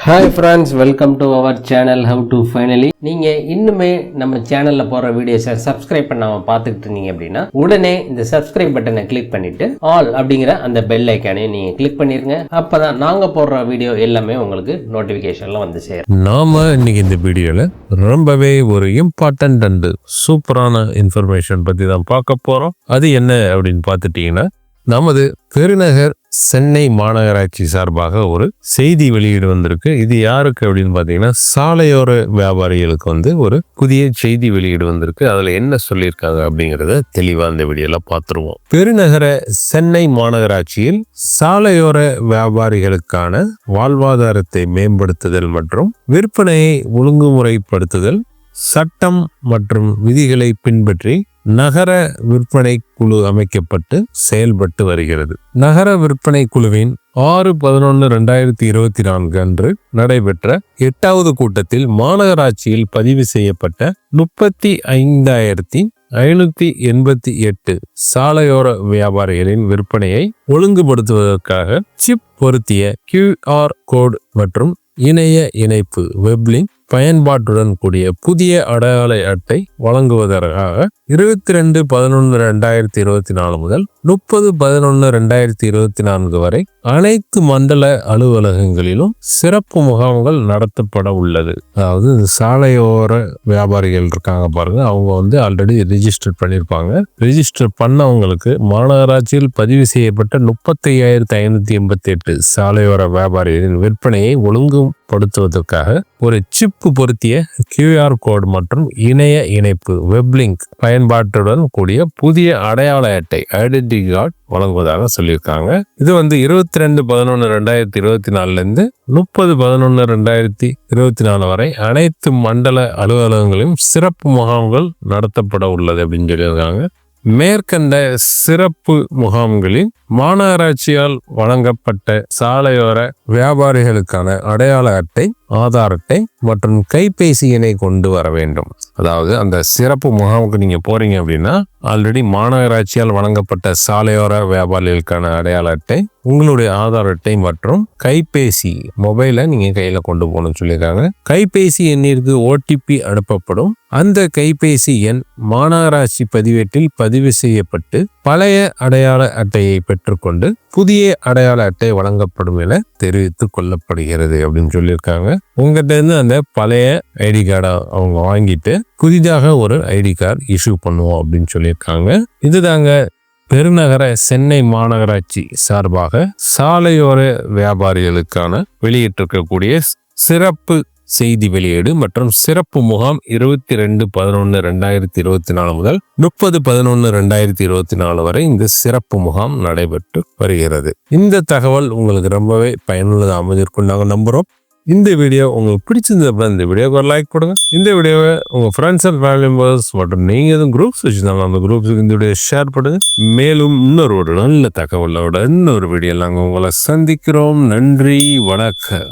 Hi friends, welcome to our channel how to finally. நீங்கள் இன்னுமே நம்ம சேனலில் போகிற வீடியோஸை சப்ஸ்கிரைப் பண்ணாமல் பார்த்துக்கிட்டு இருந்தீங்க அப்படின்னா உடனே இந்த சப்ஸ்கிரைப் பட்டனை கிளிக் பண்ணிவிட்டு ஆல் அப்படிங்கிற அந்த பெல் ஐக்கானையும் நீங்கள் கிளிக் பண்ணிடுங்க. அப்போ தான் நாங்கள் போடுற வீடியோ எல்லாமே உங்களுக்கு நோட்டிஃபிகேஷனில் வந்து சேரும். நாம் இன்னைக்கு இந்த வீடியோவில் ரொம்பவே ஒரு இம்பார்ட்டன்ட் அண்ட் சூப்பரான இன்ஃபர்மேஷன் பற்றி தான் பார்க்க போகிறோம். அது என்ன அப்படின்னு பார்த்துட்டிங்கன்னா, நமது பெருநகர் சென்னை மாநகராட்சி சார்பாக ஒரு செய்தி வெளியீடு வந்திருக்கு. இது யாருக்கு அப்படின்னு பார்த்தீங்கன்னா, சாலையோர வியாபாரிகளுக்கு ஒரு புதிய செய்தி வெளியீடு வந்திருக்கு. அதில் என்ன சொல்லியிருக்காங்க அப்படிங்கிறத தெளிவாக இந்த வீடியோவில் பார்த்துருவோம். பெருநகர சென்னை மாநகராட்சியில் சாலையோர வியாபாரிகளுக்கான வாழ்வாதாரத்தை மேம்படுத்துதல் மற்றும் விற்பனையை ஒழுங்குமுறைப்படுத்துதல், சட்டம் மற்றும் விதிகளை பின்பற்றி நகர விற்பனை குழு அமைக்கப்பட்டு செயல்பட்டு வருகிறது. நகர விற்பனை குழுவின் 6/11/2024 அன்று நடைபெற்ற 8வது கூட்டத்தில் மாநகராட்சியில் பதிவு செய்யப்பட்ட 35,588 சாலையோர வியாபாரிகளின் விற்பனையை ஒழுங்குபடுத்துவதற்காக சிப் பொருத்திய QR கோட் மற்றும் இணைய இணைப்பு வெப்லிங்க் பயன்பாட்டுடன் கூடிய புதிய அடையாள அட்டை வழங்குவதற்காக 22/11/2024 முதல் 30/11/2024 வரை அனைத்து மண்டல அலுவலகங்களிலும் சிறப்பு முகாம்கள் நடத்தப்பட உள்ளது. அதாவது சாலையோர வியாபாரிகள் இருக்காங்க பாருங்க, அவங்க ஆல்ரெடி ரெஜிஸ்டர் பண்ணியிருப்பாங்க. ரெஜிஸ்டர் பண்ணவங்களுக்கு மாநகராட்சியில் பதிவு செய்யப்பட்ட 35,588 சாலையோர வியாபாரிகளின் விற்பனையை ஒழுங்குபடுத்துவதற்காக ஒரு சிப் பொருத்திய QR கோட் மற்றும் இணைய இணைப்பு வெப்லிங்க் பயன்பாட்டுடன் கூடிய புதிய அடையாள அட்டை ஐடென்டிட்டி கார்டு வழங்குவதாக சொல்லியிருக்காங்க. இது 22/11/2024 இருந்து 30/11/2024 வரை அனைத்து மண்டல அலுவலகங்களிலும் சிறப்பு முகாம்கள் நடத்தப்பட உள்ளது அப்படின்னு சொல்லியிருக்காங்க. மேற்கண்ட சிறப்பு முகாம்களில் மாநகராட்சியால் வழங்கப்பட்ட சாலையோர வியாபாரிகளுக்கான அடையாள அட்டை, ஆதார் அட்டை மற்றும் கைபேசி எண்ணை கொண்டு வர வேண்டும். அதாவது அந்த சிறப்பு முகாமுக்கு நீங்க போறீங்க அப்படின்னா ஆல்ரெடி மாநகராட்சியால் வழங்கப்பட்ட சாலையோர வியாபாரிகளுக்கான அடையாள அட்டை, உங்களுடைய ஆதார் அட்டை மற்றும் கைபேசி மொபைலை நீங்க கையில கொண்டு போகணும்னு சொல்லியிருக்காங்க. கைபேசி எண்ணிற்கு OTP அனுப்பப்படும். அந்த கைபேசி எண் மாநகராட்சி பதிவேட்டில் பதிவு செய்யப்பட்டு பழைய அடையாள அட்டையை பெற்றுக்கொண்டு புதிய அடையாள அட்டை வழங்கப்படும் என தெரிவித்துக் கொள்ளப்படுகிறது அப்படின்னு சொல்லியிருக்காங்க. உங்ககிட்ட இருந்து அந்த பழைய ஐடி கார்டை அவங்க வாங்கிட்டு புதிதாக ஒரு ஐடி கார்டு இஷ்யூ பண்ணுவோம் அப்படின்னு சொல்லியிருக்காங்க. இதுதாங்க பெருநகர சென்னை மாநகராட்சி சார்பாக சாலையோர வியாபாரிகளுக்கான வெளியிட்டிருக்கக்கூடிய சிறப்பு செய்தி வெளியீடு மற்றும் சிறப்பு முகாம் 22/11/2024 முதல் 30/11/2024 வரை இந்த சிறப்பு முகாம் நடைபெற்று வருகிறது. இந்த தகவல் உங்களுக்கு ரொம்பவே பயனுள்ளதாக அமைஞ்சிருக்கும் நாங்கள் நம்புறோம். இந்த வீடியோ உங்களுக்கு பிடிச்சிருந்தப்ப இந்த வீடியோக்கு ஒரு லைக் போடுங்க. இந்த வீடியோவை உங்க ஃப்ரெண்ட்ஸ் அண்ட் ஃபேமிலி மெம்பர்ஸ் மற்றும் நீங்க எதுவும் குரூப்ஸ் வச்சுருந்தாங்க அந்த குரூப்ஸுக்கு இந்த வீடியோ ஷேர் பண்ணுங்க. மேலும் இன்னொரு நல்ல தகவலோட இன்னொரு வீடியோ நாங்கள் உங்களை சந்திக்கிறோம். நன்றி, வணக்கம்.